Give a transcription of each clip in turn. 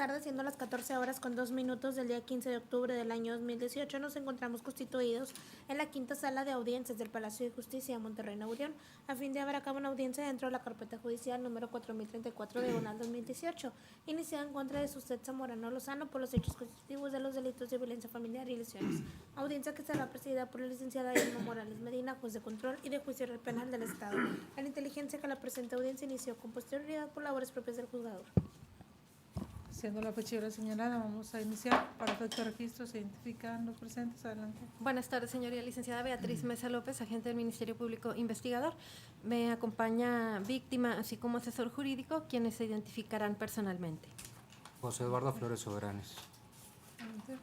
tardes, siendo las 14:02 del día 15 de octubre del año 2018, nos encontramos constituidos en la quinta sala de audiencias del Palacio de Justicia de Monterrey, Nuevo León, a fin de llevar a cabo una audiencia dentro de la carpeta judicial número 4034/2018, iniciada en contra de Suset Zamorano Lozano por los hechos constitutivos de los delitos de violencia familiar y lesiones. Audiencia que será presidida por la licenciada Irma Morales Medina, juez de control y de juicio penal del Estado. La inteligencia que la presente audiencia inició con posterioridad por labores propias del juzgador. Siendo la fecha y hora señalada, vamos a iniciar. Para efecto de registro se identifican los presentes. Adelante. Buenas tardes, señoría licenciada Beatriz Mesa López, agente del Ministerio Público Investigador. Me acompaña víctima, así como asesor jurídico, quienes se identificarán personalmente. José Eduardo Flores Soberanes. Adelante.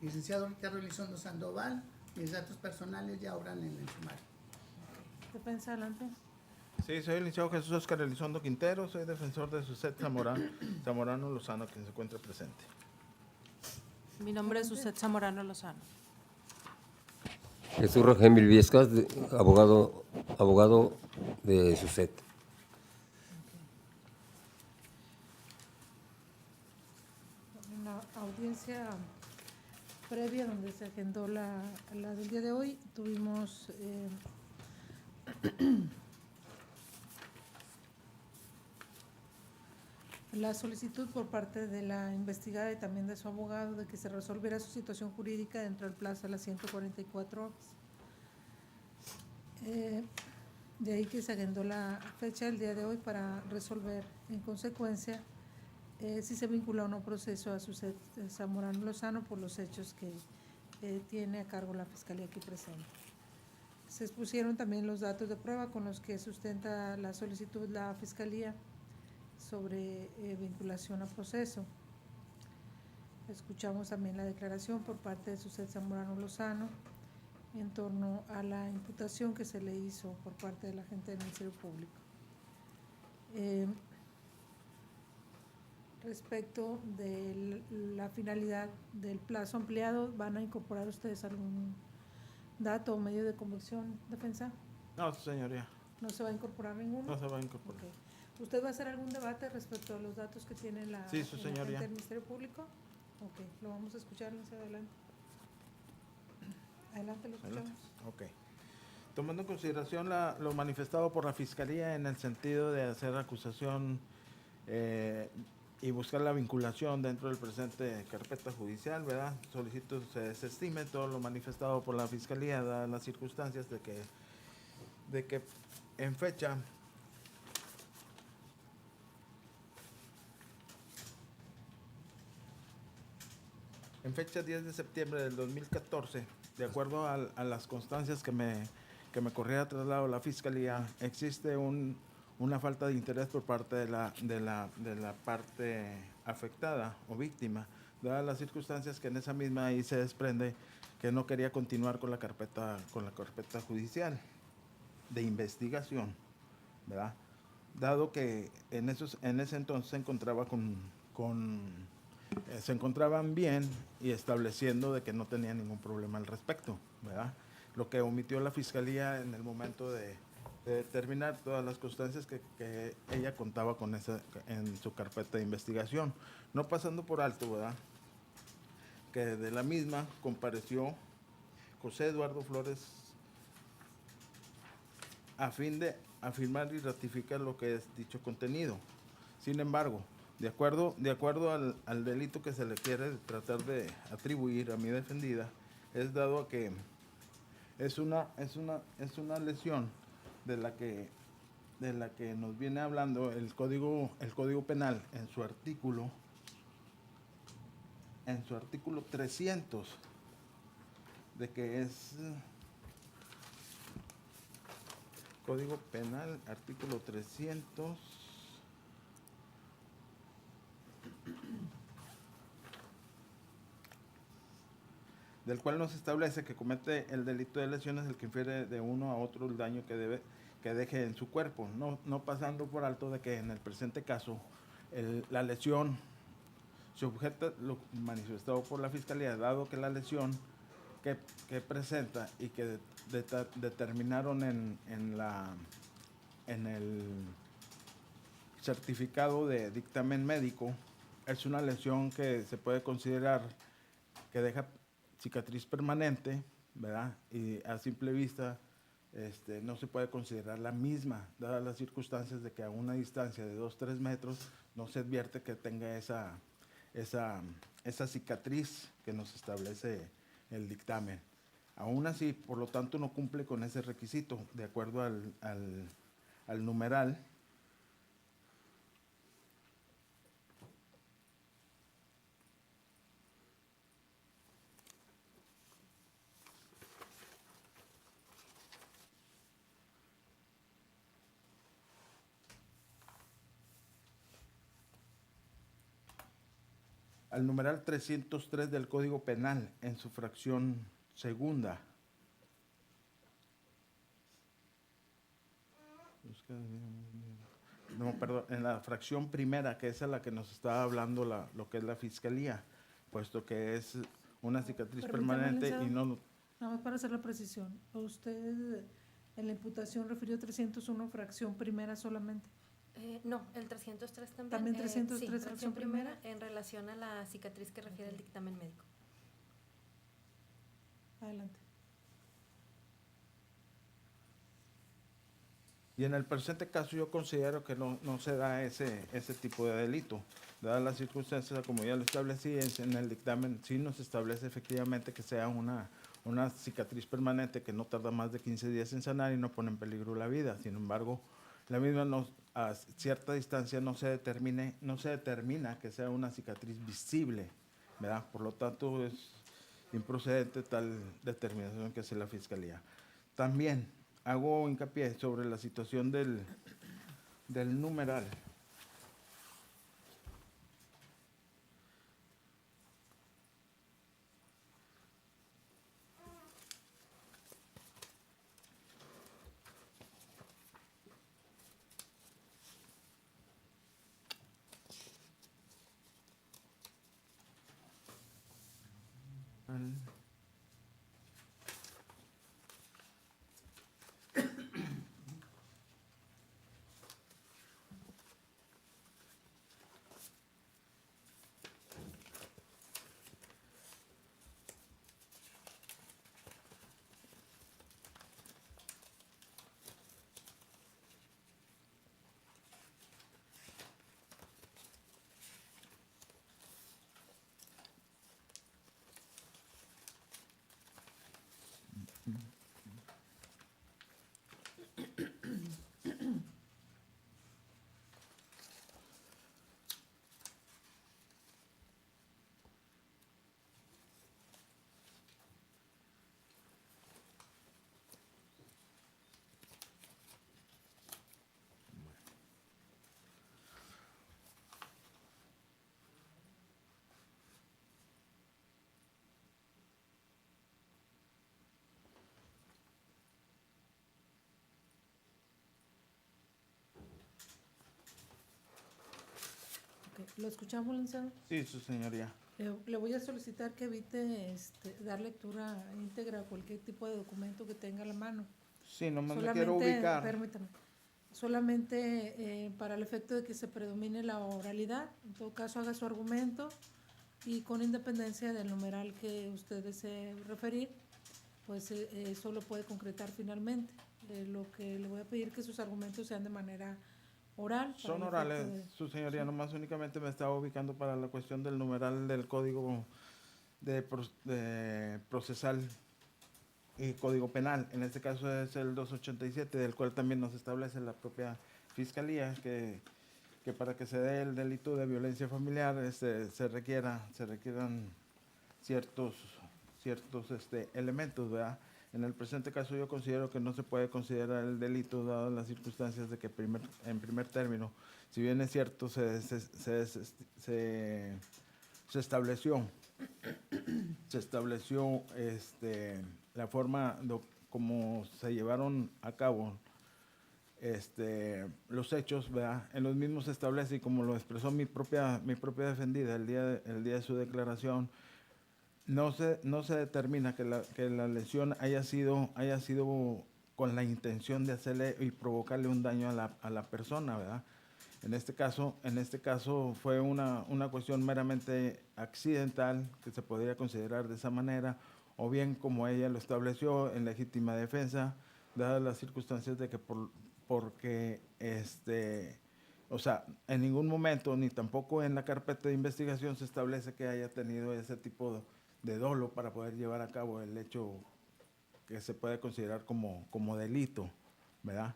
Licenciado Ricardo Elizondo Sandoval, mis datos personales ya obran en el sumario. Defensa, adelante. Sí, soy el licenciado Jesús Óscar Elizondo Quintero, soy defensor de Suset Zamorano Lozano, quien se encuentra presente. Mi nombre es Suset Zamorano Lozano. Jesús Rogemil Viescas, abogado de Suset. En la audiencia previa donde se agendó la del día de hoy, tuvimos la solicitud por parte de la investigada y también de su abogado de que se resolviera su situación jurídica dentro del plazo de las 144 horas. De ahí que se agendó la fecha del día de hoy para resolver en consecuencia si se vincula o no proceso a Suset Zamorano Lozano por los hechos que tiene a cargo la Fiscalía aquí presente. Se expusieron también los datos de prueba con los que sustenta la solicitud la Fiscalía sobre vinculación a proceso. Escuchamos también la declaración por parte de Suset Zamorano Lozano en torno a la imputación que se le hizo por parte de la agente del Ministerio Público. Respecto de la finalidad del plazo ampliado, ¿van a incorporar ustedes algún dato o medio de convicción, defensa? No, señoría. ¿No se va a incorporar ninguno? No se va a incorporar. Okay. ¿Usted va a hacer algún debate respecto a los datos que tiene la Sí, su señoría. agente del Ministerio Público? Ok, lo vamos a escuchar más adelante. Adelante, lo escuchamos. Ok. Tomando en consideración lo manifestado por la Fiscalía en el sentido de hacer acusación y buscar la vinculación dentro del presente carpeta judicial, ¿verdad? Solicito se desestime todo lo manifestado por la Fiscalía, dadas las circunstancias de que en fecha En fecha 10 de septiembre del 2014, de acuerdo a las constancias que me corría traslado a la Fiscalía, existe una falta de interés por parte de la parte afectada o víctima, dadas las circunstancias que en esa misma ahí se desprende que no quería continuar con la carpeta judicial de investigación, ¿verdad? Dado que en ese entonces se encontraban bien y estableciendo de que no tenía ningún problema al respecto, ¿verdad? Lo que omitió la Fiscalía en el momento de determinar todas las constancias que ella contaba con en su carpeta de investigación, no pasando por alto, ¿verdad?, que de la misma compareció José Eduardo Flores a fin de afirmar y ratificar lo que es dicho contenido. Sin embargo, de acuerdo al delito que se le quiere tratar de atribuir a mi defendida, es dado a que es una lesión de la que nos viene hablando el Código Penal en su artículo 300, de que es Código Penal, artículo 300, del cual nos establece que comete el delito de lesiones el que infiere de uno a otro el daño que deje en su cuerpo, no pasando por alto de que en el presente caso la lesión se objeta lo manifestado por la Fiscalía, dado que la lesión que presenta y que determinaron en el certificado de dictamen médico es una lesión que se puede considerar que deja cicatriz permanente, ¿verdad? Y a simple vista no se puede considerar la misma, dadas las circunstancias de que a una distancia de 2-3 metros no se advierte que tenga esa cicatriz que nos establece el dictamen. Aún así, por lo tanto, no cumple con ese requisito, de acuerdo al numeral. Al numeral 303 del Código Penal, en su fracción segunda. No, perdón, en la fracción primera, que es a la que nos estaba hablando lo que es la Fiscalía, puesto que es una cicatriz Permítame, permanente y licenciado. no... Nada más para hacer la precisión. ¿Usted en la imputación refirió 301 fracción primera solamente? No, el 303 también. También 303 sí, fracción fracción primera primera. en relación a la cicatriz que refiere el dictamen médico. Adelante. Y en el presente caso yo considero que no se da ese tipo de delito. Dadas las circunstancias, como ya lo establecí, en el dictamen sí nos establece efectivamente que sea una cicatriz permanente que no tarda más de 15 días en sanar y no pone en peligro la vida. Sin embargo, la misma a cierta distancia no se determina que sea una cicatriz visible, ¿verdad? Por lo tanto, es improcedente tal determinación que hace la Fiscalía. También hago hincapié sobre la situación del numeral. Okay. ¿Lo escuchamos, licenciado? Sí, su señoría. Le voy a solicitar que evite dar lectura íntegra a cualquier tipo de documento que tenga a la mano. Sí, nomás me quiero ubicar. Permítame, solamente para el efecto de que se predomine la oralidad, en todo caso haga su argumento y con independencia del numeral que usted desee referir, pues eso lo puede concretar finalmente. Lo que le voy a pedir que sus argumentos sean de manera oral. Son orales, su señoría, sí. nomás únicamente me estaba ubicando para la cuestión del numeral del código de procesal y código penal. En este caso es el 287, del cual también nos establece la propia Fiscalía que para que se dé el delito de violencia familiar se requieran ciertos elementos, ¿verdad? En el presente caso yo considero que no se puede considerar el delito dadas las circunstancias de que en primer término, si bien es cierto, se estableció la forma como se llevaron a cabo los hechos, ¿verdad? En los mismos se establece, y como lo expresó mi propia defendida el día de su declaración, no se determina que la lesión haya sido con la intención de hacerle y provocarle un daño a la persona, ¿verdad? En este caso fue una cuestión meramente accidental, que se podría considerar de esa manera, o bien como ella lo estableció en legítima defensa, dadas las circunstancias de que porque o sea, en ningún momento, ni tampoco en la carpeta de investigación se establece que haya tenido ese tipo de dolo para poder llevar a cabo el hecho que se puede considerar como delito, ¿verdad?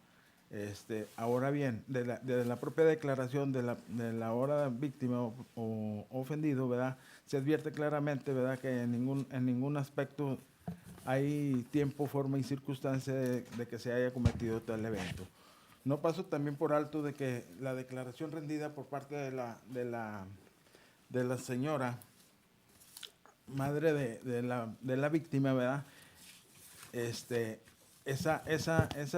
Ahora bien, de la propia declaración de la ahora víctima o ofendido, ¿verdad? Se advierte claramente, ¿verdad?, que en ningún aspecto hay tiempo, forma y circunstancia de que se haya cometido tal evento. No paso también por alto de que la declaración rendida por parte de la señora, madre de la víctima, ¿verdad? Esa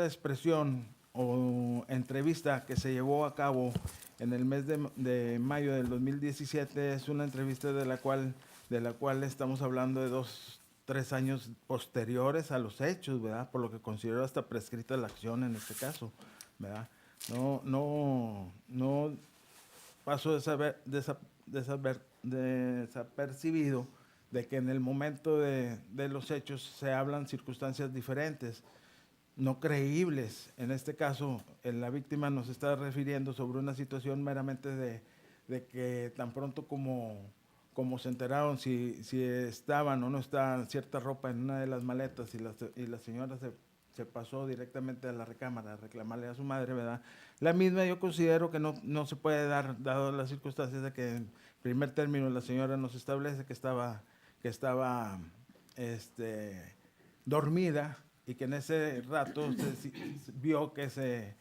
expresión o entrevista que se llevó a cabo en el mes de mayo del 2017 es una entrevista de la cual estamos hablando de 3 años posteriores a los hechos, ¿verdad? Por lo que considero hasta prescrita la acción en este caso, ¿verdad? No paso desapercibido de que en el momento de los hechos se hablan circunstancias diferentes, no creíbles. En este caso, la víctima nos está refiriendo sobre una situación meramente de que tan pronto como se enteraron si estaban o no estaban cierta ropa en una de las maletas y la señora se pasó directamente a la recámara a reclamarle a su madre, ¿verdad? La misma yo considero que no se puede dar, dado las circunstancias de que en primer término la señora nos establece que estaba dormida y que en ese rato se vio que se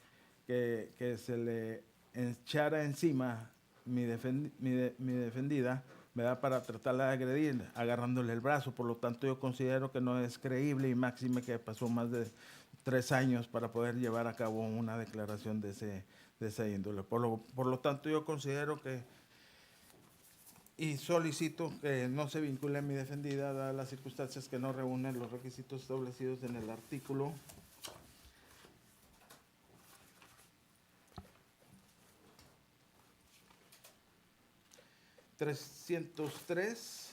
le echara encima mi defendida, ¿verdad?, para tratarla de agredir, agarrándole el brazo. Por lo tanto, yo considero que no es creíble y máxime que pasó más de 3 años para poder llevar a cabo una declaración de esa índole. Por lo tanto, yo considero y solicito que no se vincule a mi defendida, dadas las circunstancias que no reúnen los requisitos establecidos en el artículo 303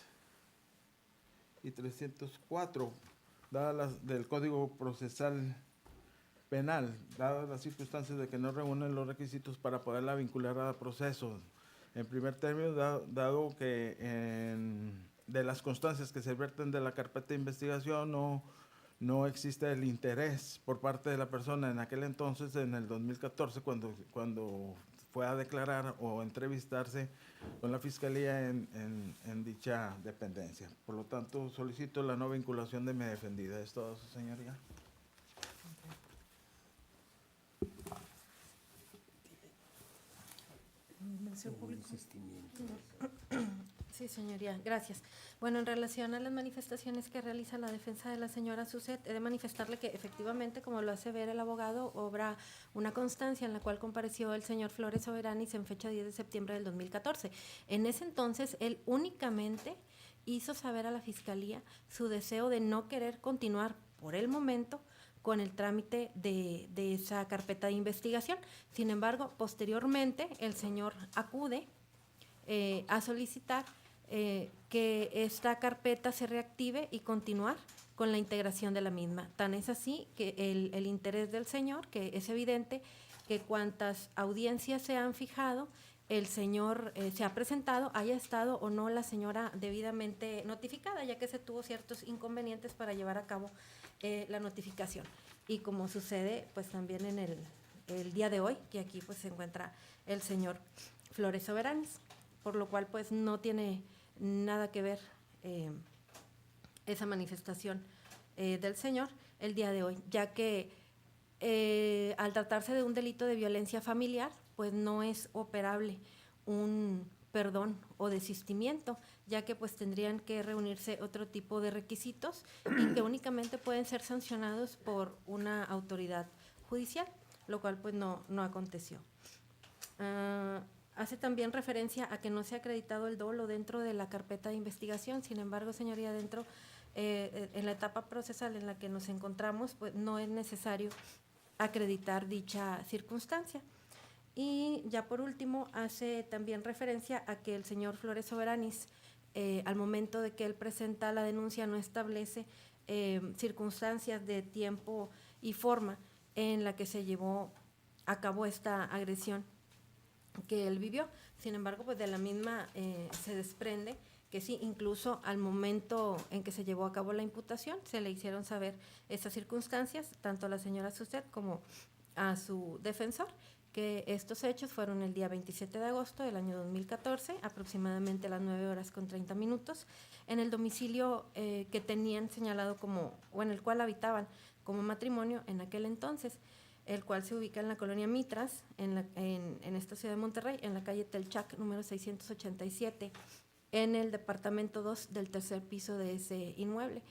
y 304, del Código Procesal Penal, dadas las circunstancias de que no reúnen los requisitos para poderla vincular a proceso. En primer término, dado que de las constancias que se verten de la carpeta de investigación no existe el interés por parte de la persona en aquel entonces, en el 2014, cuando fue a declarar o entrevistarse con la Fiscalía en dicha dependencia. Por lo tanto, solicito la no vinculación de mi defendida. ¿Es todo, su señoría? Sí, señoría, gracias. Bueno, en relación a las manifestaciones que realiza la defensa de la señora Suset, he de manifestarle que efectivamente, como lo hace ver el abogado, obra una constancia en la cual compareció el señor Flores Soberanis en fecha 10 de septiembre del 2014. En ese entonces, él únicamente hizo saber a la Fiscalía su deseo de no querer continuar por el momento con el trámite de esa carpeta de investigación. Sin embargo, posteriormente, el señor acude a solicitar que esta carpeta se reactive y continuar con la integración de la misma. Tan es así que el interés del señor, que es evidente que cuantas audiencias se han fijado, el señor se ha presentado, haya estado o no la señora debidamente notificada, ya que se tuvo ciertos inconvenientes para llevar a cabo la notificación. Y como sucede pues también en el día de hoy, que aquí pues se encuentra el señor Flores Soberanis, por lo cual pues no tiene nada que ver esa manifestación del señor el día de hoy, ya que al tratarse de un delito de violencia familiar, pues no es operable un perdón o desistimiento, ya que pues tendrían que reunirse otro tipo de requisitos y que únicamente pueden ser sancionados por una autoridad judicial, lo cual pues no aconteció. Hace también referencia a que no se ha acreditado el dolo dentro de la carpeta de investigación. Sin embargo, señoría, en la etapa procesal en la que nos encontramos, pues no es necesario acreditar dicha circunstancia. Y ya por último, hace también referencia a que el señor Flores Soberanis, al momento de que él presenta la denuncia, no establece circunstancias de tiempo y forma en la que se llevó a cabo esta agresión que él vivió. Sin embargo, pues de la misma se desprende que sí, incluso al momento en que se llevó a cabo la imputación, se le hicieron saber esas circunstancias, tanto a la señora Suzette como a su defensor, que estos hechos fueron el día 27 de agosto del año 2014, aproximadamente a las 9:30, en el domicilio que tenían señalado como, o en el cual habitaban como matrimonio en aquel entonces, el cual se ubica en la colonia Mitras, en esta ciudad de Monterrey, en la calle Telchac, número 687, en el departamento 2 del tercer piso de ese inmueble.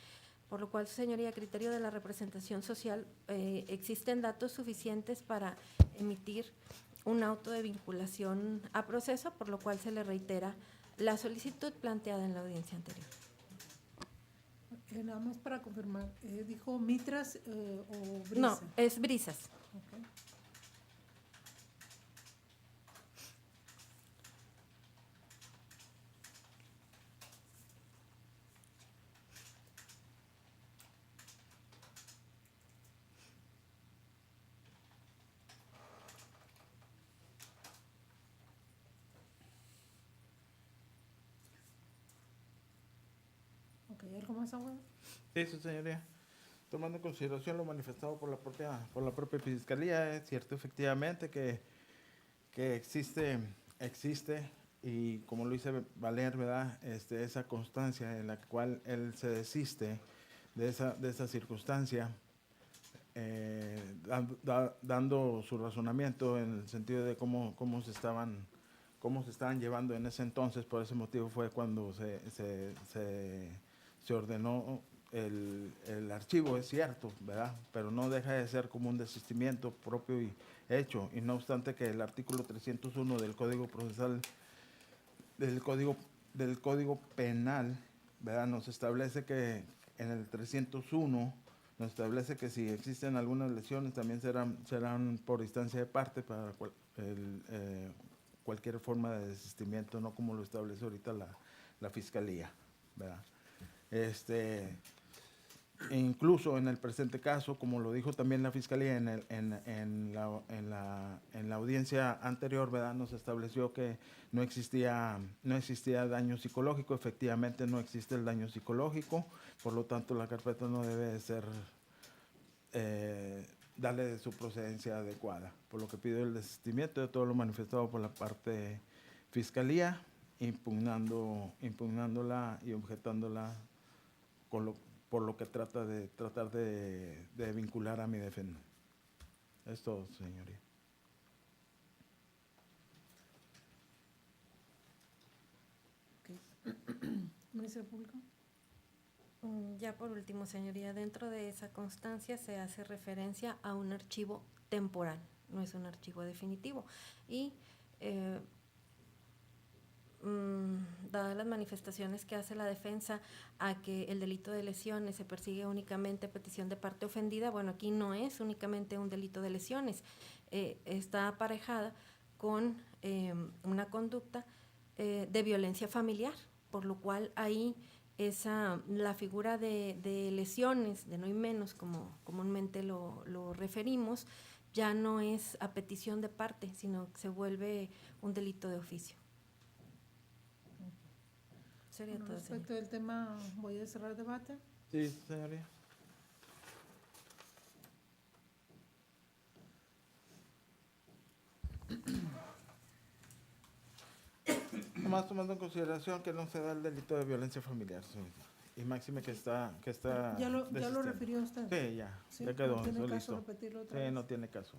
Por lo cual, señoría, a criterio de la representación social, existen datos suficientes para emitir un auto de vinculación a proceso, por lo cual se le reitera la solicitud planteada en la audiencia anterior. Nada más para confirmar, ¿dijo Mitras o Brisa? No, es Brisas. Ok. Ok, ¿algo más, abogado? Sí, su señoría. Tomando en consideración lo manifestado por la propia Fiscalía, es cierto efectivamente que existe, y como lo hice valer, ¿verdad? Esa constancia en la cual él se desiste de esa circunstancia, dando su razonamiento en el sentido de cómo se estaban llevando en ese entonces. Por ese motivo fue cuando se ordenó el archivo, es cierto, ¿verdad? Pero no deja de ser como un desistimiento propio y hecho, y no obstante que el artículo 301 del Código Procesal, del Código Penal, ¿verdad? Nos establece que en el 301 nos establece que si existen algunas lesiones también serán por instancia de parte para cualquier forma de desistimiento, no como lo establece ahorita la Fiscalía, ¿verdad? Incluso en el presente caso, como lo dijo también la Fiscalía en la audiencia anterior, ¿verdad? Nos estableció que no existía daño psicológico. Efectivamente no existe el daño psicológico, por lo tanto la carpeta no debe de ser darle su procedencia adecuada, por lo que pido el desistimiento de todo lo manifestado por la parte Fiscalía, impugnándola y objetándola por lo que tratar de vincular a mi defensa. Es todo, señoría. Ministerio Público. Ya por último, señoría, dentro de esa constancia se hace referencia a un archivo temporal, no es un archivo definitivo. Y dadas las manifestaciones que hace la defensa a que el delito de lesiones se persigue únicamente a petición de parte ofendida, bueno, aquí no es únicamente un delito de lesiones, está aparejada con una conducta de violencia familiar, por lo cual ahí la figura de lesiones, de no y menos, como comúnmente lo referimos, ya no es a petición de parte, sino que se vuelve un delito de oficio. Sería todo, Respecto señor. del tema, voy a cerrar el debate. Sí, señoría. Nomás tomando en consideración que no se da el delito de violencia familiar, señorita. Y máxime que está ¿Ya lo desistiendo. refirió usted? Sí, ya, Sí, ya quedó, ¿no tiene eso caso listo. repetirlo otra Sí, vez? no tiene caso.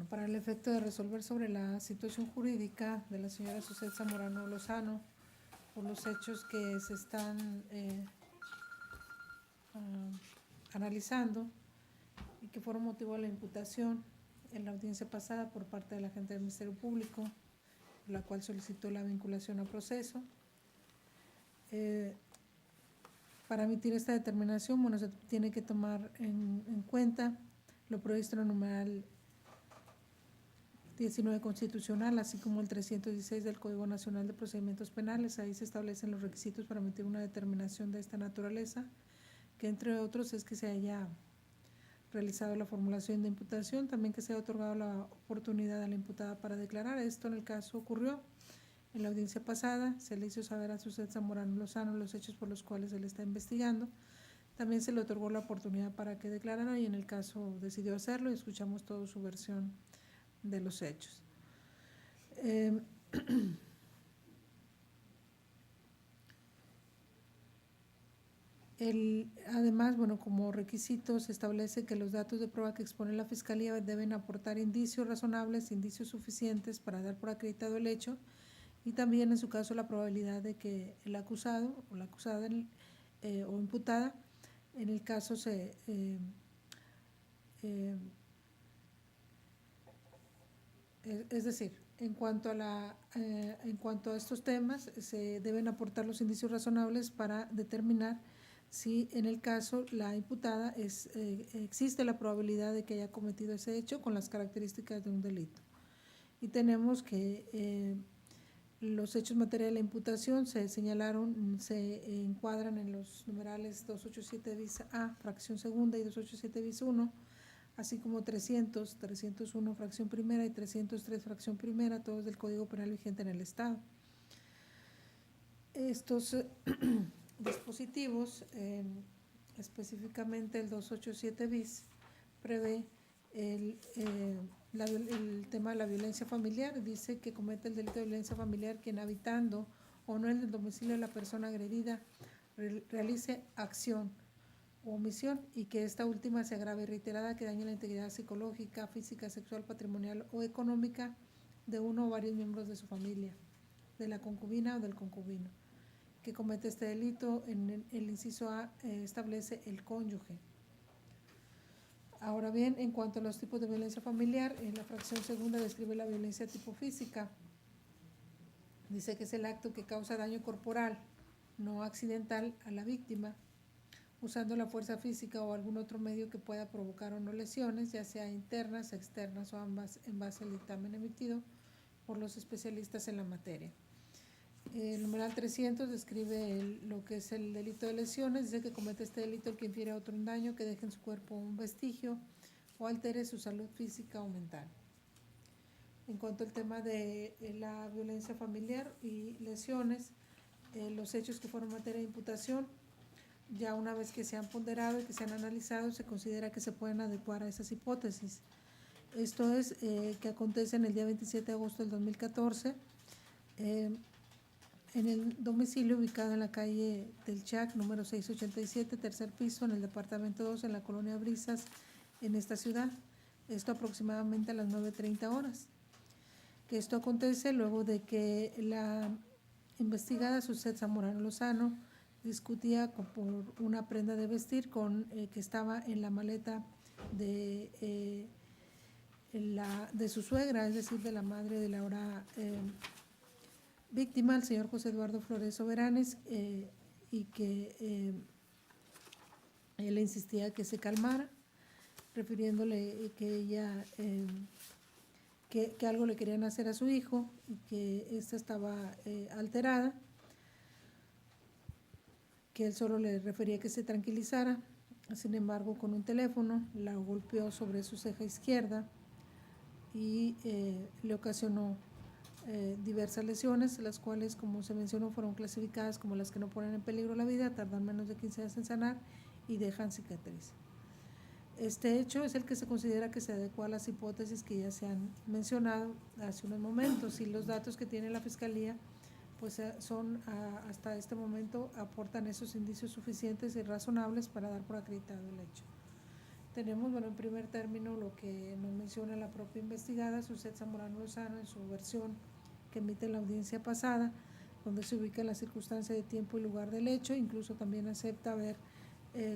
para el efecto de resolver sobre la situación jurídica de la señora Suset Zamorano Lozano por los hechos que se están analizando y que fueron motivo de la imputación en la audiencia pasada por parte de la agente del Ministerio Público, la cual solicitó la vinculación a proceso. Para emitir esta determinación, bueno, se tiene que tomar en cuenta lo previsto en el numeral 19 constitucional, así como el 316 del Código Nacional de Procedimientos Penales. Ahí se establecen los requisitos para emitir una determinación de esta naturaleza, que entre otros es que se haya realizado la formulación de imputación, también que se haya otorgado la oportunidad a la imputada para declarar. Esto en el caso ocurrió en la audiencia pasada, se le hizo saber a Suset Zamorano Lozano los hechos por los cuales se le está investigando. También se le otorgó la oportunidad para que declarara y en el caso decidió hacerlo y escuchamos toda su versión de los hechos. Además, bueno, como requisito se establece que los datos de prueba que expone la Fiscalía deben aportar indicios razonables, indicios suficientes para dar por acreditado el hecho, y también en su caso la probabilidad de que el acusado o la acusada o imputada, en el caso es decir, en cuanto a estos temas, se deben aportar los indicios razonables para determinar si en el caso la imputada existe la probabilidad de que haya cometido ese hecho con las características de un delito. Y tenemos que los hechos materiales de la imputación se señalaron, se encuadran en los numerales 287 bis A, fracción segunda, y 287 bis 1, así como 300, 301, fracción primera, y 303, fracción primera, todos del Código Penal vigente en el Estado. Estos dispositivos, específicamente el 287 bis, prevé el tema de la violencia familiar. Dice que comete el delito de violencia familiar quien, habitando o no en el domicilio de la persona agredida, realice acción o omisión y que esta última sea grave y reiterada, que dañe la integridad psicológica, física, sexual, patrimonial o económica de uno o varios miembros de su familia, de la concubina o del concubino. Que comete este delito, en el inciso A establece el cónyuge. Ahora bien, en cuanto a los tipos de violencia familiar, en la fracción segunda describe la violencia tipo física. Dice que es el acto que causa daño corporal, no accidental, a la víctima, usando la fuerza física o algún otro medio que pueda provocar o no lesiones, ya sea internas, externas o ambas, en base al dictamen emitido por los especialistas en la materia. El numeral 300 describe lo que es el delito de lesiones. Dice que comete este delito el que infiere a otro un daño, que deje en su cuerpo un vestigio o altere su salud física o mental. En cuanto al tema de la violencia familiar y lesiones, los hechos que fueron materia de imputación, ya una vez que se han ponderado y que se han analizado, se considera que se pueden adecuar a esas hipótesis. Esto es que acontece en el día 27 de agosto del 2014, en el domicilio ubicado en la calle del Chac, número 687, tercer piso, en el departamento 2, en la colonia Brisas, en esta ciudad. Esto aproximadamente a las 9:30 horas. Que esto acontece luego de que la investigada Suset Zamorano Lozano discutía por una prenda de vestir que estaba en la maleta de su suegra, es decir, de la madre de la ahora víctima, el señor José Eduardo Flores Soberanes, y que él insistía que se calmara, refiriéndole que ella que algo le querían hacer a su hijo y que ésta estaba alterada, que él solo le refería que se tranquilizara. Sin embargo, con un teléfono la golpeó sobre su ceja izquierda y le ocasionó diversas lesiones, las cuales, como se mencionó, fueron clasificadas como las que no ponen en peligro la vida, tardan menos de 15 días en sanar y dejan cicatriz. Este hecho es el que se considera que se adecua a las hipótesis que ya se han mencionado hace unos momentos, y los datos que tiene la Fiscalía pues son hasta este momento aportan esos indicios suficientes y razonables para dar por acreditado el hecho. tenemos, bueno, en primer término lo que nos menciona la propia investigada, Suset Zamorano Lozano, en su versión que emite en la audiencia pasada, donde se ubica la circunstancia de tiempo y lugar del hecho, incluso también acepta haber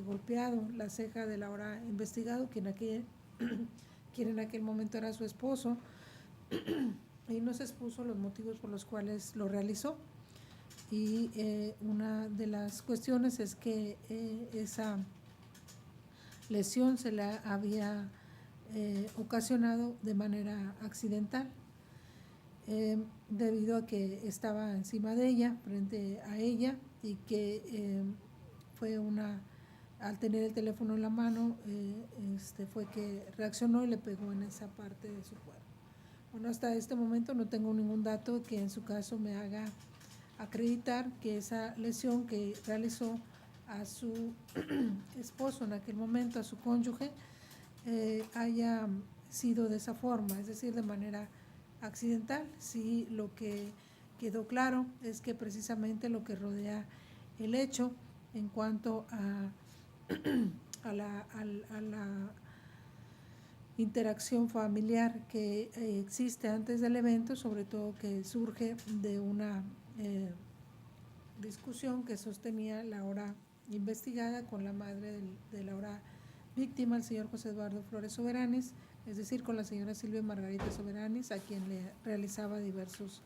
golpeado la ceja del ahora investigado, quien en aquel momento era su esposo, y nos expuso los motivos por los cuales lo realizó. Y una de las cuestiones es que esa lesión se la había ocasionado de manera accidental, debido a que estaba encima de ella, frente a ella, y que fue al tener el teléfono en la mano, fue que reaccionó y le pegó en esa parte de su cuerpo. Bueno, hasta este momento no tengo ningún dato que en su caso me haga acreditar que esa lesión que realizó a su esposo en aquel momento, a su cónyuge, haya sido de esa forma, es decir, de manera accidental. Sí, lo que quedó claro es que precisamente lo que rodea el hecho en cuanto a la interacción familiar que existe antes del evento, sobre todo que surge de una discusión que sostenía la ahora investigada con la madre de la ahora víctima, el señor José Eduardo Flores Soberanes, es decir, con la señora Silvia Margarita Soberanes, a quien le realizaba diversos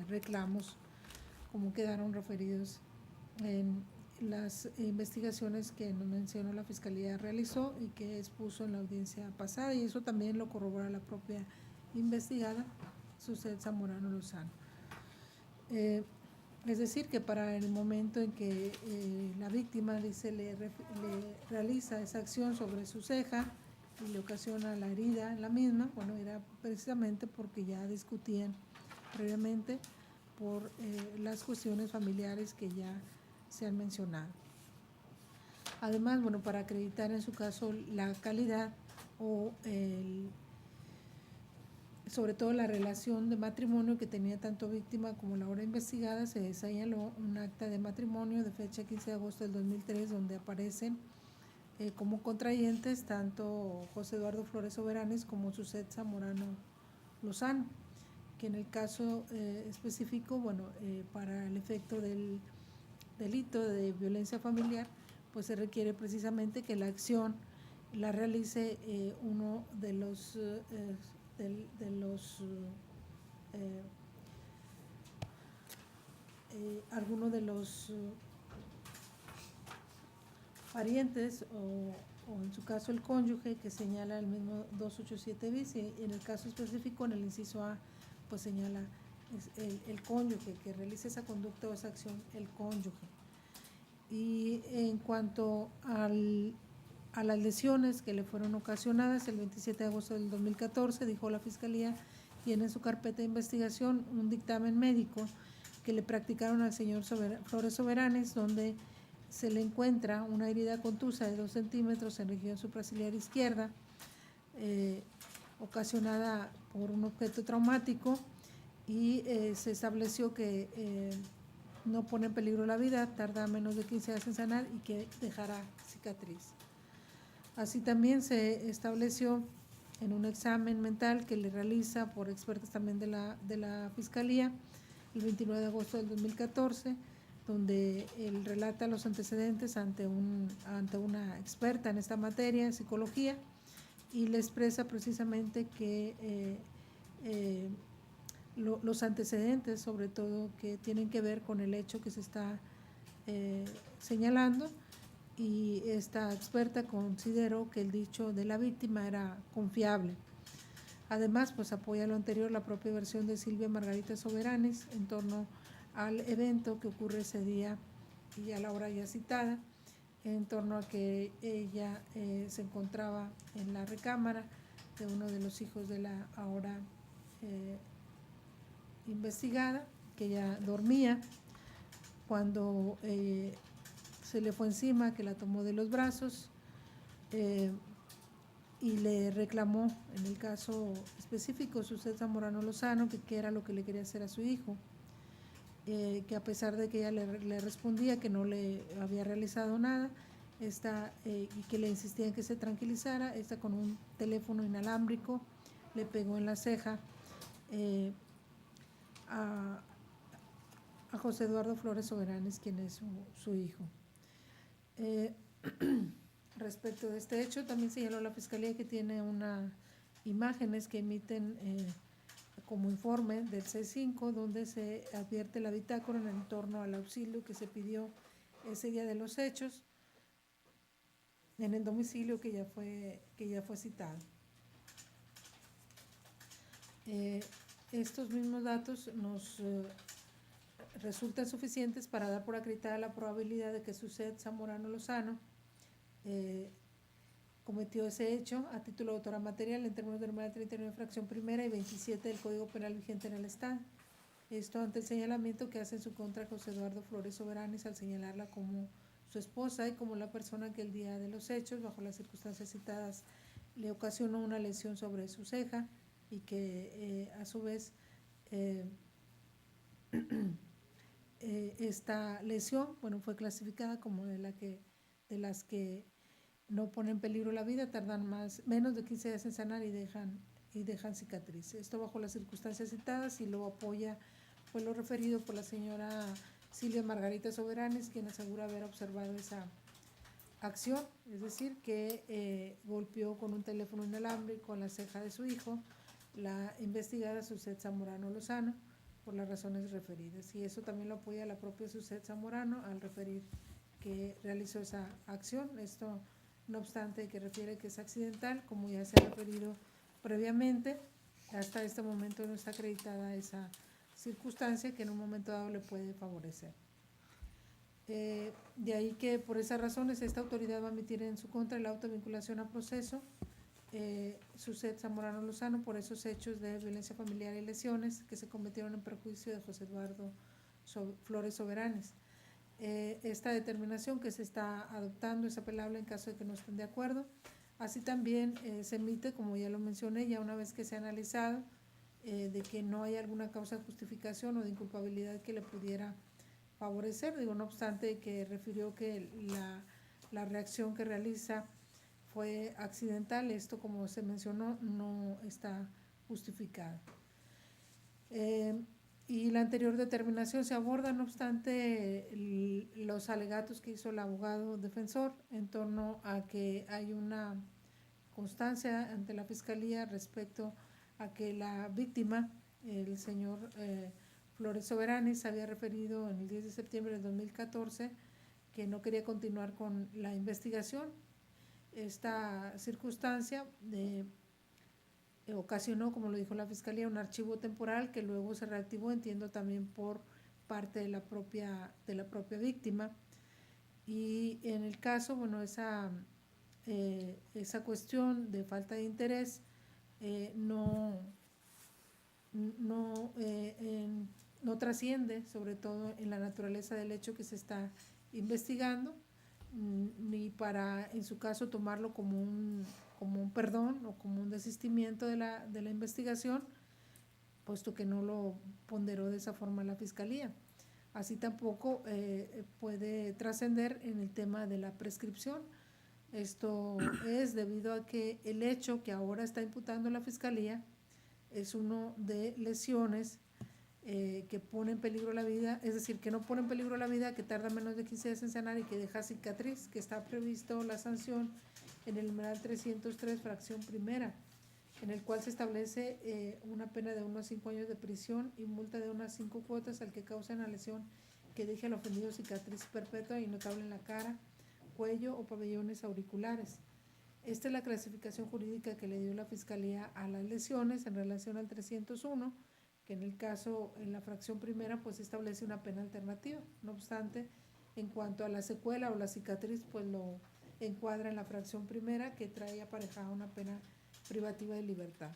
reclamos, como quedaron referidos en las investigaciones que nos mencionó la Fiscalía realizó y que expuso en la audiencia pasada, y eso también lo corrobora la propia investigada, Suset Zamorano Lozano. Es decir, que para el momento en que la víctima dice le realiza esa acción sobre su ceja y le ocasiona la herida en la misma, bueno, era precisamente porque ya discutían previamente por las cuestiones familiares que ya se han mencionado. Además, bueno, para acreditar en su caso la calidad o sobre todo la relación de matrimonio que tenía tanto víctima como la ahora investigada, se señaló un acta de matrimonio de fecha 15 de agosto del 2003 donde aparecen como contrayentes tanto José Eduardo Flores Soberanes como Suset Zamorano Lozano, que en el caso específico, bueno, para el efecto del delito de violencia familiar, pues se requiere precisamente que la acción la realice uno de los alguno de los parientes o en su caso el cónyuge, que señala el mismo 287 bis, y en el caso específico en el inciso A pues señala el cónyuge, que realice esa conducta o esa acción el cónyuge. Y en cuanto a las lesiones que le fueron ocasionadas, el 27 de agosto del 2014 dijo la Fiscalía, tiene en su carpeta de investigación un dictamen médico que le practicaron al señor Flores Soberanes, donde se le encuentra una herida contusa de 2 centímetros en región supraciliar izquierda, ocasionada por un objeto traumático, y se estableció que no pone en peligro la vida, tarda menos de 15 días en sanar y que dejará cicatriz. Así también se estableció en un examen mental que le realiza por expertos también de la Fiscalía el 29 de agosto del 2014, donde él relata los antecedentes ante una experta en esta materia, en psicología, y le expresa precisamente que los antecedentes, sobre todo, que tienen que ver con el hecho que se está señalando, y esta experta consideró que el dicho de la víctima era confiable. Además, pues apoya lo anterior la propia versión de Silvia Margarita Soberanes en torno al evento que ocurre ese día y a la hora ya citada, en torno a que ella se encontraba en la recámara de uno de los hijos de la ahora investigada, que ella dormía cuando se le fue encima, que la tomó de los brazos y le reclamó, en el caso específico, Suset Zamorano Lozano, que era lo que le quería hacer a su hijo, que a pesar de que ella le respondía que no le había realizado nada, y que le insistía en que se tranquilizara. Esta, con un teléfono inalámbrico, le pegó en la ceja a José Eduardo Flores Soberanes, quien es su hijo. Respecto de este hecho, también señaló la Fiscalía que tiene unas imágenes que emiten como informe del C5, donde se advierte la bitácora en torno al auxilio que se pidió ese día de los hechos en el domicilio que ya fue citado. Estos mismos datos nos resultan suficientes para dar por acreditada la probabilidad de que Suset Zamorano Lozano cometió ese hecho a título de autora material en términos del numeral 39 fracción primera y 27 del Código Penal vigente en el Estado. Esto ante el señalamiento que hace en su contra José Eduardo Flores Soberanes al señalarla como su esposa y como la persona que el día de los hechos, bajo las circunstancias citadas, le ocasionó una lesión sobre su ceja y que a su vez esta lesión, bueno, fue clasificada como de las que no ponen en peligro la vida, tardan menos de 15 días en sanar y dejan cicatriz. Esto bajo las circunstancias citadas, y lo apoya fue lo referido por la señora Silvia Margarita Soberanes, quien asegura haber observado esa acción, es decir, que golpeó con un teléfono inalámbrico la ceja de su hijo, la investigada Suset Zamorano Lozano, por las razones referidas. Y eso también lo apoya la propia Suset Zamorano al referir que realizó esa acción. Esto, no obstante, que refiere que es accidental, como ya se ha referido previamente, hasta este momento no está acreditada esa circunstancia que en un momento dado le puede favorecer. De ahí que por esas razones esta autoridad va a emitir en su contra el auto de vinculación a proceso Suset Zamorano Lozano por esos hechos de violencia familiar y lesiones que se cometieron en perjuicio de José Eduardo Flores Soberanes. Esta determinación que se está adoptando es apelable en caso de que no estén de acuerdo. Así también se emite, como ya lo mencioné, ya una vez que se ha analizado de que no hay alguna causa de justificación o de inculpabilidad que le pudiera favorecer. Digo, no obstante que refirió que la reacción que realiza fue accidental. Esto, como se mencionó, no está justificado. Y la anterior determinación se aborda, no obstante, los alegatos que hizo el abogado defensor en torno a que hay una constancia ante la Fiscalía respecto a que la víctima, el señor Flores Soberanes, había referido en el 10 de septiembre de 2014 que no quería continuar con la investigación. Esta circunstancia ocasionó, como lo dijo la Fiscalía, un archivo temporal que luego se reactivó, entiendo también por parte de la propia víctima. Y en el caso, bueno, esa cuestión de falta de interés no trasciende, sobre todo en la naturaleza del hecho que se está investigando, ni para, en su caso, tomarlo como un perdón o como un desistimiento de la investigación, puesto que no lo ponderó de esa forma la Fiscalía. Así tampoco puede trascender en el tema de la prescripción. Esto es debido a que el hecho que ahora está imputando la Fiscalía es uno de lesiones que pone en peligro la vida, es decir, que no pone en peligro la vida, que tarda menos de 15 días en sanar y que deja cicatriz, que está previsto la sanción en el numeral 303, fracción primera, en el cual se establece una pena de 1 a 5 años de prisión y multa de 1 a 5 cuotas al que cause una lesión que deje al ofendido cicatriz perpetua y notable en la cara, cuello o pabellones auriculares. Esta es la clasificación jurídica que le dio la Fiscalía a las lesiones en relación al 301, que en el caso, en la fracción primera, pues establece una pena alternativa. No obstante, en cuanto a la secuela o la cicatriz, pues lo encuadra en la fracción primera, que trae aparejada una pena privativa de libertad.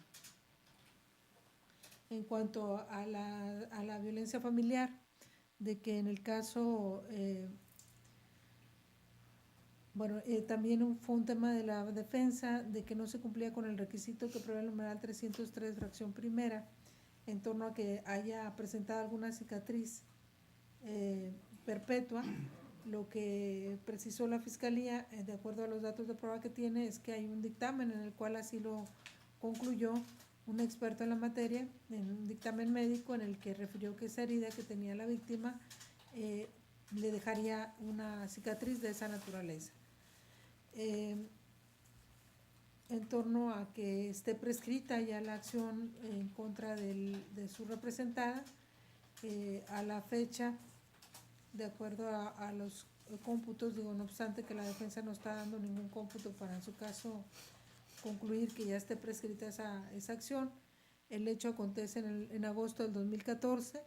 En cuanto a la violencia familiar, de que en el caso, también fue un tema de la defensa, de que no se cumplía con el requisito que prevé el numeral 303, fracción primera, en torno a que haya presentado alguna cicatriz perpetua, Lo que precisó la Fiscalía, de acuerdo a los datos de prueba que tiene, es que hay un dictamen en el cual así lo concluyó un experto en la materia, en un dictamen médico en el que refirió que esa herida que tenía la víctima le dejaría una cicatriz de esa naturaleza. En torno a que esté prescrita ya la acción en contra de su representada, a la fecha, de acuerdo a los cómputos, digo, no obstante que la defensa no está dando ningún cómputo para en su caso concluir que ya esté prescrita esa acción. El hecho acontece en agosto del 2014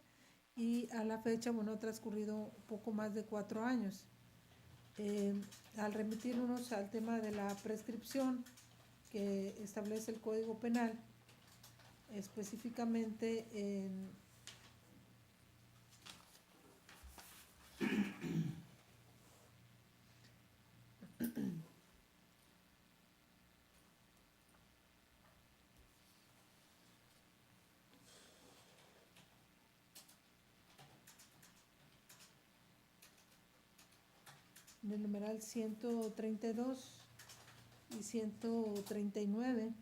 y a la fecha, bueno, ha transcurrido poco más de 4 años. Al remitirnos al tema de la prescripción que establece el Código Penal, específicamente en el numeral 132 y 139,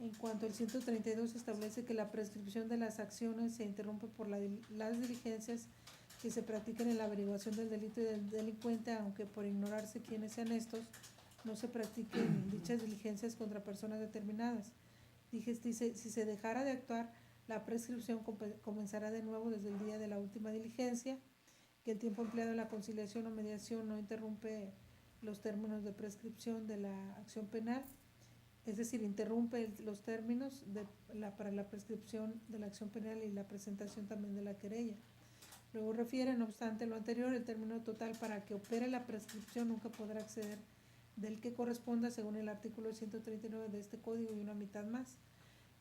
en cuanto al 132 establece que la prescripción de las acciones se interrumpe por las diligencias que se practiquen en la averiguación del delito y del delincuente, aunque por ignorarse quiénes sean estos, no se practiquen dichas diligencias contra personas determinadas. Dice, si se dejara de actuar, la prescripción comenzará de nuevo desde el día de la última diligencia, que el tiempo empleado en la conciliación o mediación no interrumpe los términos de prescripción de la acción penal, es decir, interrumpe los términos para la prescripción de la acción penal y la presentación también de la querella. Luego refiere, no obstante lo anterior, el término total para que opere la prescripción nunca podrá exceder del que corresponda según el artículo 139 de este código y una mitad más.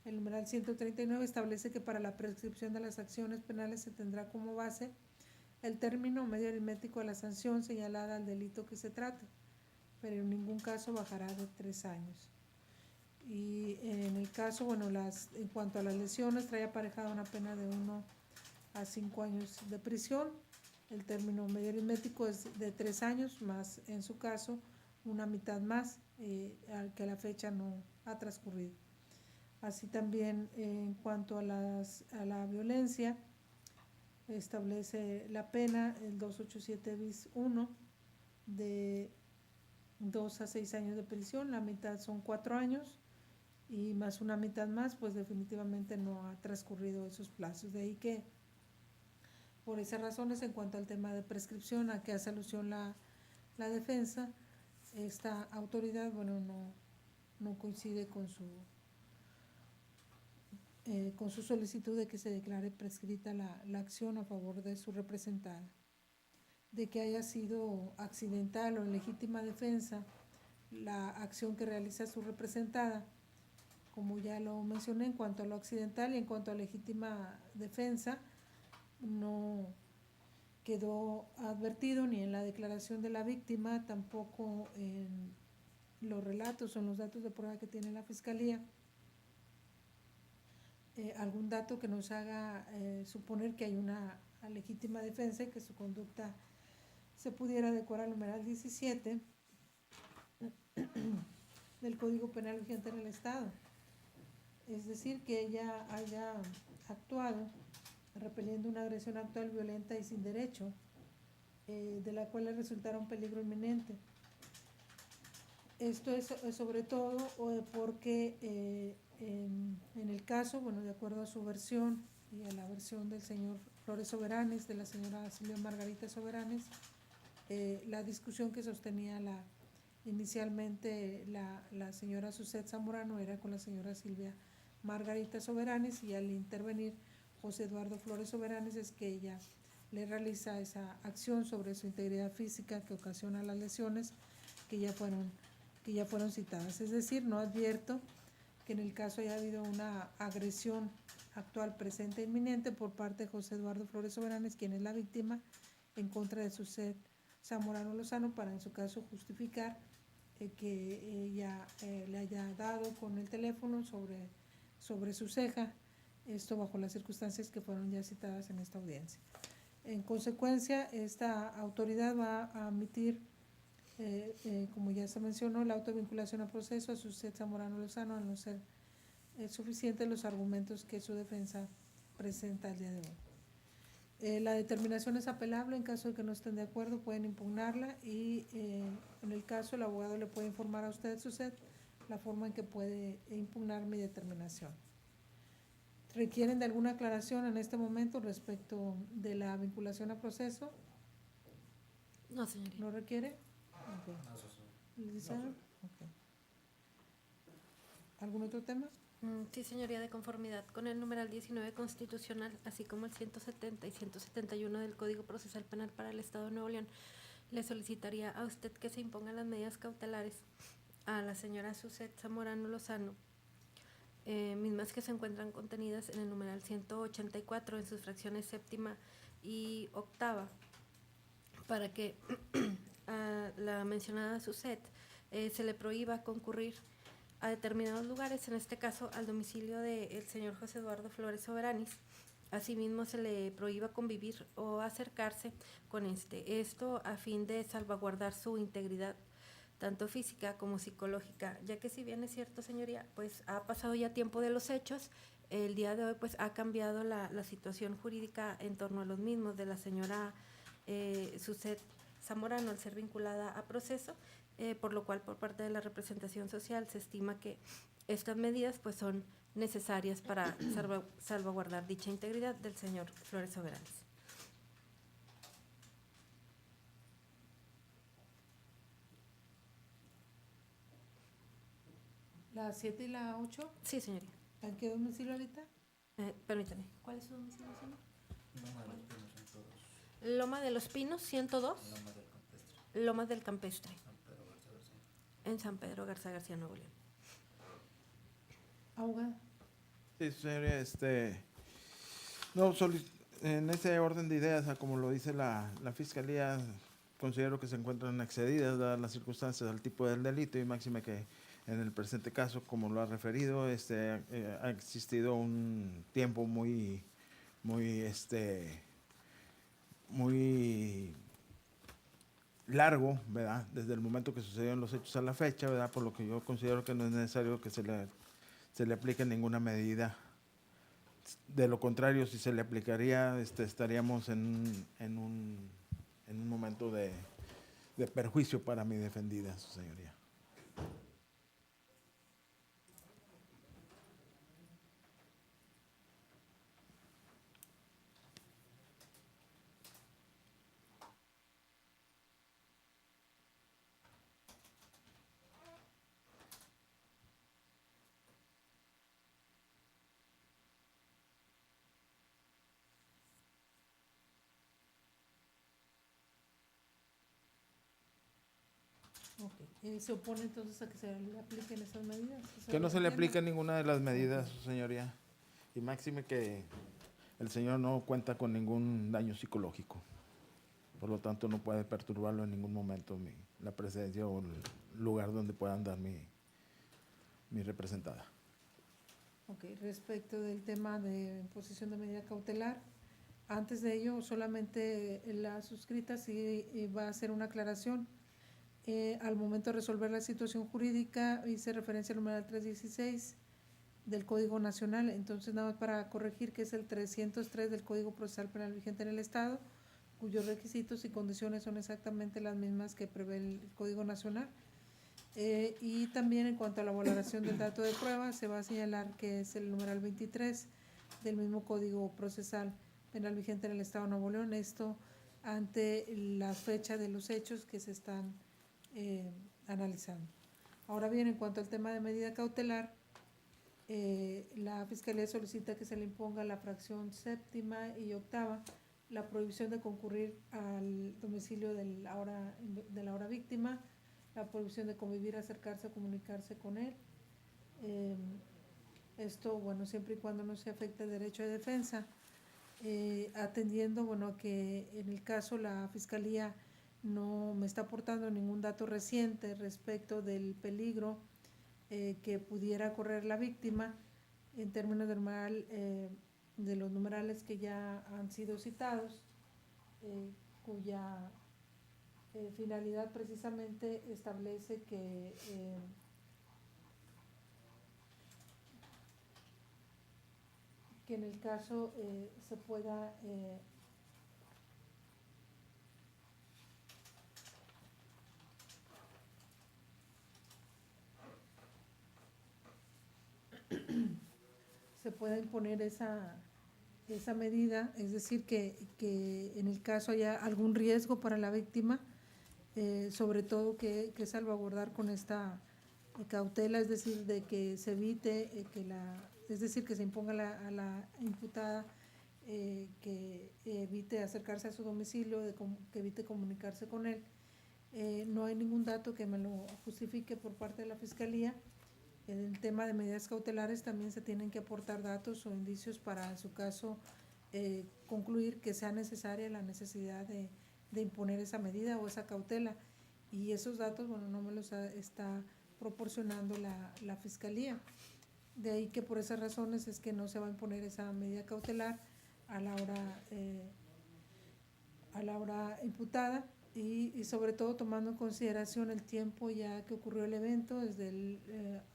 El numeral 139 establece que para la prescripción de las acciones penales se tendrá como base el término medio aritmético de la sanción señalada al delito que se trate, pero en ningún caso bajará de 3 años. Y en el caso, bueno, en cuanto a las lesiones, trae aparejada una pena de 1 a 5 años de prisión. El término medio aritmético es de 3 años, más en su caso una mitad más, que a la fecha no ha transcurrido. Así también en cuanto a la violencia, establece la pena, el 287 bis 1, de 2 a 6 años de prisión, la mitad son 4 años y más una mitad más, pues definitivamente no ha transcurrido esos plazos. De ahí que, por esas razones, en cuanto al tema de prescripción a que hace alusión la defensa, esta autoridad, bueno, no coincide con su solicitud de que se declare prescrita la acción a favor de su representada. De que haya sido accidental o en legítima defensa la acción que realiza su representada, como ya lo mencioné, en cuanto a lo accidental y en cuanto a legítima defensa, no quedó advertido ni en la declaración de la víctima, tampoco en los relatos o en los datos de prueba que tiene la Fiscalía, algún dato que nos haga suponer que hay una legítima defensa y que su conducta se pudiera adecuar al numeral 17 del Código Penal vigente en el Estado. Es decir, que ella haya actuado repeliendo una agresión actual, violenta y sin derecho, de la cual le resultara un peligro inminente. Esto es sobre todo porque en el caso, bueno, de acuerdo a su versión y a la versión del señor Flores Soberanes, de la señora Silvia Margarita Soberanes, la discusión que sostenía inicialmente la señora Suset Zamorano era con la señora Silvia Margarita Soberanes, y al intervenir José Eduardo Flores Soberanes es que ella le realiza esa acción sobre su integridad física que ocasiona las lesiones que ya fueron citadas. Es decir, no advierto que en el caso haya habido una agresión actual, presente e inminente por parte de José Eduardo Flores Soberanes, quien es la víctima, en contra de Suset Zamorano Lozano, para en su caso justificar que ella le haya dado con el teléfono sobre sobre su ceja, esto bajo las circunstancias que fueron ya citadas en esta audiencia. En consecuencia, esta autoridad va a emitir, como ya se mencionó, la autovinculación a proceso a Suset Zamorano Lozano, al no ser suficientes los argumentos que su defensa presenta el día de hoy. La determinación es apelable. En caso de que no estén de acuerdo, pueden impugnarla y en el caso el abogado le puede informar a usted, Suset, la forma en que puede impugnar mi determinación. ¿Requieren de alguna aclaración en este momento respecto de la vinculación a proceso? No, señoría. ¿No requiere? Ok. Licenciada? Ok. ¿Algún otro tema? Sí, señoría, de conformidad con el numeral 19 constitucional, así como el 170 y 171 del Código Procesal Penal para el Estado de Nuevo León, le solicitaría a usted que se impongan las medidas cautelares a la señora Suset Zamorano Lozano, mismas que se encuentran contenidas en el numeral 184 en sus fracciones séptima y octava, para que a la mencionada Suset se le prohíba concurrir a determinados lugares, en este caso al domicilio del señor José Eduardo Flores Soberanis. Asimismo, se le prohíba convivir o acercarse con esto a fin de salvaguardar su integridad, tanto física como psicológica, ya que si bien es cierto, señoría, pues ha pasado ya tiempo de los hechos, el día de hoy pues ha cambiado la situación jurídica en torno a los mismos de la señora Suset Zamorano al ser vinculada a proceso, por lo cual por parte de la representación social se estima que estas medidas pues son necesarias para salvaguardar dicha integridad del señor Flores Soberanis. ¿La 7 y la 8? Sí, señoría. ¿En qué domicilio ahorita? Permítame. ¿Cuál es su domicilio, señor? Loma de los Pinos, 102. Lomas del Campestre. En San Pedro Garza García, Nuevo León. Abogada. Sí, señoría, no, en ese orden de ideas, como lo dice la Fiscalía, considero que se encuentran excedidas dadas las circunstancias al tipo del delito y máxime que en el presente caso, como lo ha referido, ha existido un tiempo muy largo, ¿verdad? Desde el momento que sucedieron los hechos a la fecha, ¿verdad? Por lo que yo considero que no es necesario que se le aplique ninguna medida. De lo contrario, si se le aplicaría, estaríamos en un momento de perjuicio para mi defendida, su señoría. Okay. ¿Se opone entonces a que se le apliquen esas medidas? Que no se le aplique ninguna de las medidas, su señoría. Y máxime que el señor no cuenta con ningún daño psicológico. Por lo tanto, no puede perturbarlo en ningún momento la presencia o el lugar donde pueda andar mi representada. Ok, respecto del tema de imposición de medida cautelar, antes de ello, solamente la suscrita sí va a hacer una aclaración. Al momento de resolver la situación jurídica, hice referencia al numeral 316 del Código Nacional, entonces nada más para corregir que es el 303 del Código Procesal Penal vigente en el Estado, cuyos requisitos y condiciones son exactamente las mismas que prevé el Código Nacional. Y también en cuanto a la valoración del dato de prueba, se va a señalar que es el numeral 23 del mismo Código Procesal Penal vigente en el Estado de Nuevo León, esto ante la fecha de los hechos que se están analizando. Ahora bien, en cuanto al tema de medida cautelar, la Fiscalía solicita que se le imponga la fracción séptima y octava, la prohibición de concurrir al domicilio de la ahora víctima, la prohibición de convivir, acercarse o comunicarse con él. Esto, bueno, siempre y cuando no se afecte el derecho de defensa, atendiendo, bueno, que en el caso la Fiscalía no me está aportando ningún dato reciente respecto del peligro que pudiera correr la víctima, en términos de los numerales que ya han sido citados, cuya finalidad precisamente establece que en el caso se pueda imponer esa medida, es decir, que en el caso haya algún riesgo para la víctima, sobre todo que salvaguardar con esta cautela, es decir, de que se evite que se imponga a la imputada que evite acercarse a su domicilio, que evite comunicarse con él. No hay ningún dato que me lo justifique por parte de la Fiscalía. En el tema de medidas cautelares también se tienen que aportar datos o indicios para, en su caso, concluir que sea necesaria la necesidad de imponer esa medida o esa cautela. Y esos datos, bueno, no me los está proporcionando la Fiscalía. De ahí que por esas razones es que no se va a imponer esa medida cautelar a la hora imputada. Y sobre todo tomando en consideración el tiempo ya que ocurrió el evento, desde el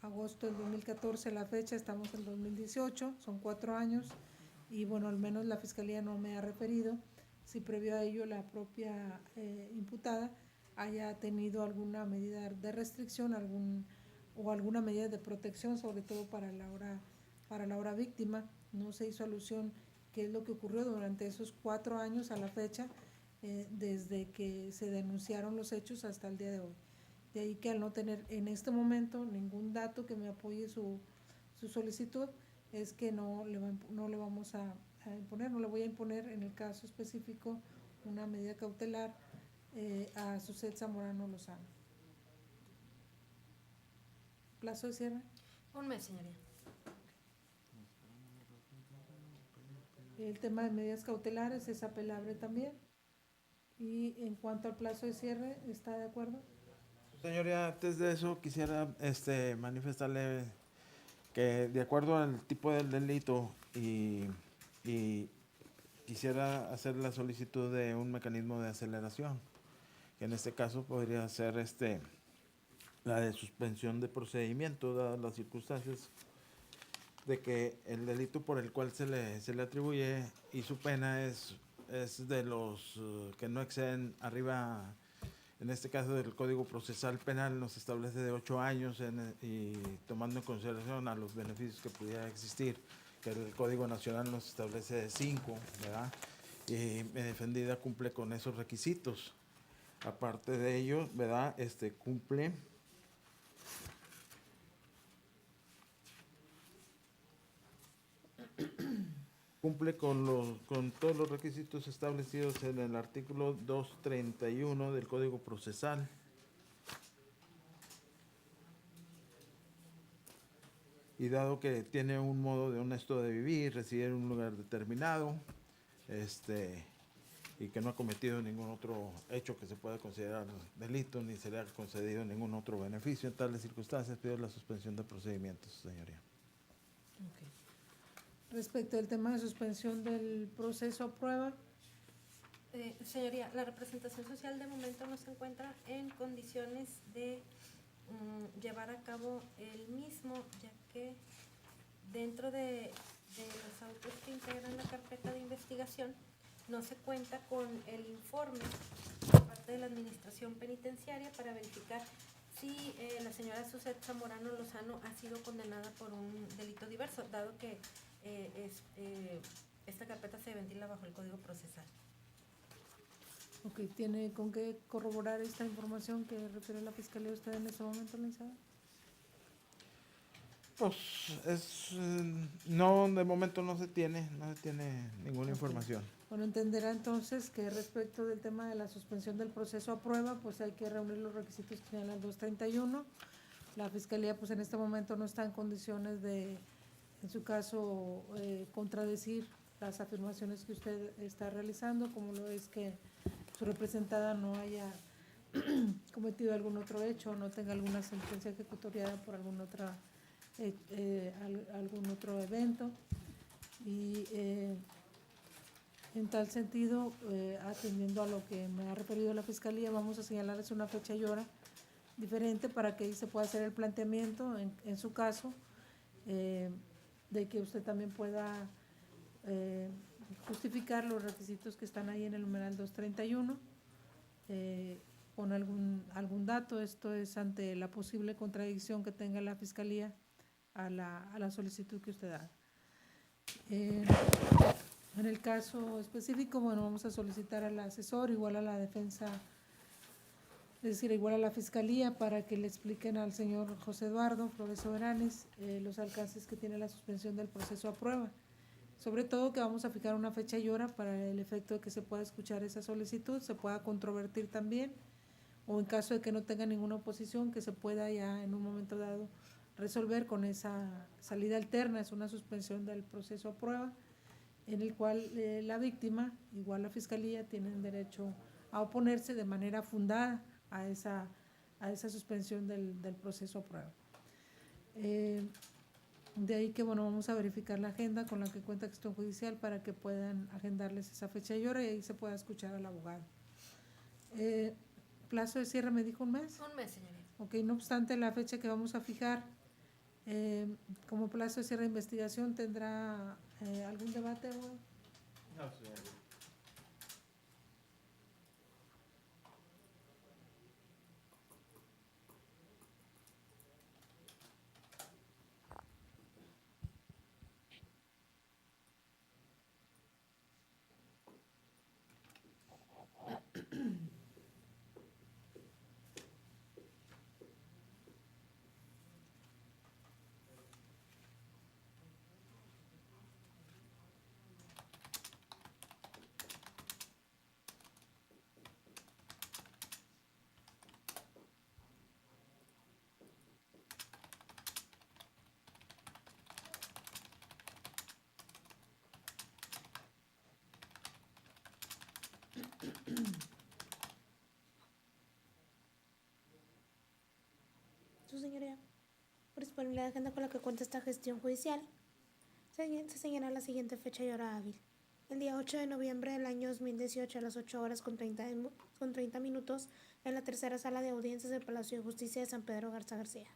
agosto del 2014 a la fecha, estamos en 2018, son 4 años, y bueno, al menos la Fiscalía no me ha referido si previo a ello la propia imputada haya tenido alguna medida de restricción o alguna medida de protección, sobre todo para la hora víctima. No se hizo alusión qué es lo que ocurrió durante esos 4 años a la fecha, desde que se denunciaron los hechos hasta el día de hoy. De ahí que al no tener en este momento ningún dato que me apoye su solicitud, es que no le vamos a imponer, no le voy a imponer en el caso específico una medida cautelar a Suset Zamorano Lozano. ¿Plazo de cierre? 1 mes, señoría. El tema de medidas cautelares es apelable también. Y en cuanto al plazo de cierre, ¿está de acuerdo? Señoría, antes de eso quisiera manifestarle que de acuerdo al tipo del delito y quisiera hacer la solicitud de un mecanismo de aceleración, que en este caso podría ser la de suspensión de procedimiento, dadas las circunstancias de que el delito por el cual se le atribuye y su pena es de los que no exceden arriba, en este caso del Código Procesal Penal nos establece de 8 años y tomando en consideración a los beneficios que pudiera existir, que el Código Nacional nos establece de 5, ¿verdad? Y mi defendida cumple con esos requisitos. Aparte de ello, ¿verdad? Cumple con todos los requisitos establecidos en el artículo 231 del Código Procesal. Y dado que tiene un modo de honesto de vivir, reside en un lugar determinado, y que no ha cometido ningún otro hecho que se pueda considerar delito, ni se le ha concedido ningún otro beneficio, en tales circunstancias pido la suspensión de procedimientos, señoría. Okay. Respecto al tema de suspensión del proceso a prueba. Señoría, la representación social de momento no se encuentra en condiciones de llevar a cabo el mismo, ya que dentro de los autos que integran la carpeta de investigación no se cuenta con el informe por parte de la Administración Penitenciaria para verificar si la señora Suset Zamorano Lozano ha sido condenada por un delito diverso, dado que esta carpeta se ventila bajo el Código Procesal. Ok, ¿tiene con qué corroborar esta información que refiere la Fiscalía usted en este momento, licenciado? Pues no, de momento no se tiene ninguna información. Bueno, entenderá entonces que respecto del tema de la suspensión del proceso a prueba, pues hay que reunir los requisitos que señala el 231. La Fiscalía pues en este momento no está en condiciones de, en su caso, contradecir las afirmaciones que usted está realizando, como lo es que su representada no haya cometido algún otro hecho, no tenga alguna sentencia ejecutoriada por alguna otra algún otro evento. Y en tal sentido, atendiendo a lo que me ha referido la Fiscalía, vamos a señalarles una fecha y hora diferente para que ahí se pueda hacer el planteamiento, en su caso, de que usted también pueda justificar los requisitos que están ahí en el numeral 231, con algún dato. Esto es ante la posible contradicción que tenga la Fiscalía a la solicitud que usted haga. En el caso específico, bueno, vamos a solicitar al asesor, igual a la defensa, es decir, igual a la Fiscalía, para que le expliquen al señor José Eduardo Flores Soberanes los alcances que tiene la suspensión del proceso a prueba. Sobre todo que vamos a fijar una fecha y hora para el efecto de que se pueda escuchar esa solicitud, se pueda controvertir también, o en caso de que no tenga ninguna oposición, que se pueda ya en un momento dado resolver con esa salida alterna. Es una suspensión del proceso a prueba, en el cual la víctima, igual la Fiscalía, tienen derecho a oponerse de manera fundada a esa suspensión del proceso a prueba. De ahí que, bueno, vamos a verificar la agenda con la que cuenta gestión judicial para que puedan agendarles esa fecha y hora y ahí se pueda escuchar al abogado. Plazo de cierre, me dijo, ¿un mes? Un mes, señoría. Ok, no obstante, la fecha que vamos a fijar como plazo de cierre de investigación, ¿tendrá algún debate, abogado? No, señoría. Su señoría, por disponibilidad de agenda con la que cuenta esta gestión judicial, se señala la siguiente fecha y hora hábil. El día 8 de noviembre del año 2018 a las 8 horas con 30 minutos en la tercera sala de audiencias del Palacio de Justicia de San Pedro Garza García.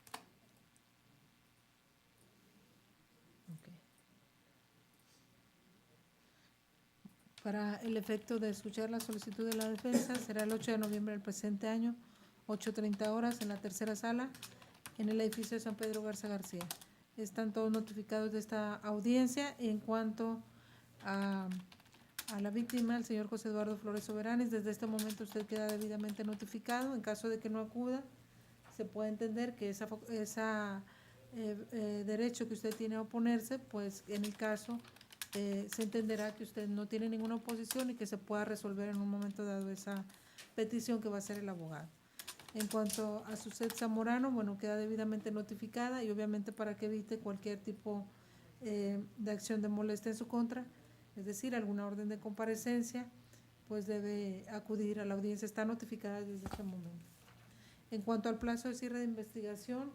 Okay. Para el efecto de escuchar la solicitud de la defensa, será el 8 de noviembre del presente año, 8:30 horas, en la tercera sala, en el edificio de San Pedro Garza García. Están todos notificados de esta audiencia. En cuanto a la víctima, el señor José Eduardo Flores Soberanes, desde este momento usted queda debidamente notificado. En caso de que no acuda, se puede entender que ese derecho que usted tiene a oponerse, pues en el caso se entenderá que usted no tiene ninguna oposición y que se pueda resolver en un momento dado esa petición que va a hacer el abogado. En cuanto a Suset Zamorano, bueno, queda debidamente notificada y obviamente para que evite cualquier tipo de acción de molestia en su contra, es decir, alguna orden de comparecencia, pues debe acudir a la audiencia. Está notificada desde este momento. En cuanto al plazo de cierre de investigación,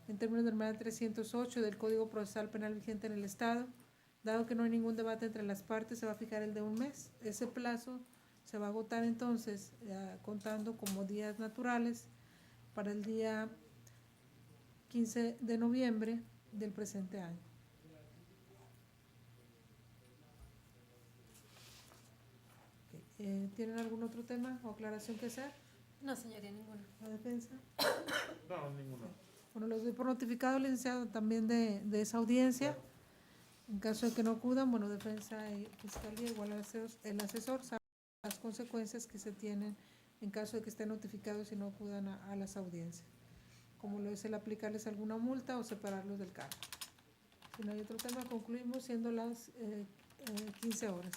en términos del numeral 308 del Código Procesal Penal vigente en el Estado, dado que no hay ningún debate entre las partes, se va a fijar el de un mes. Ese plazo se va a agotar entonces, contando como días naturales, para el día 15 de noviembre del presente año. ¿Tienen algún otro tema o aclaración que hacer? No, señoría, ninguna. ¿La defensa? No, ninguno. Bueno, los doy por notificado, licenciado, también de esa audiencia. En caso de que no acudan, bueno, defensa y fiscalía, igual el asesor, sabe las consecuencias que se tienen en caso de que estén notificados y no acudan a las audiencias, como lo es el aplicarles alguna multa o separarlos del cargo. Si no hay otro tema, concluimos siendo las 15 horas.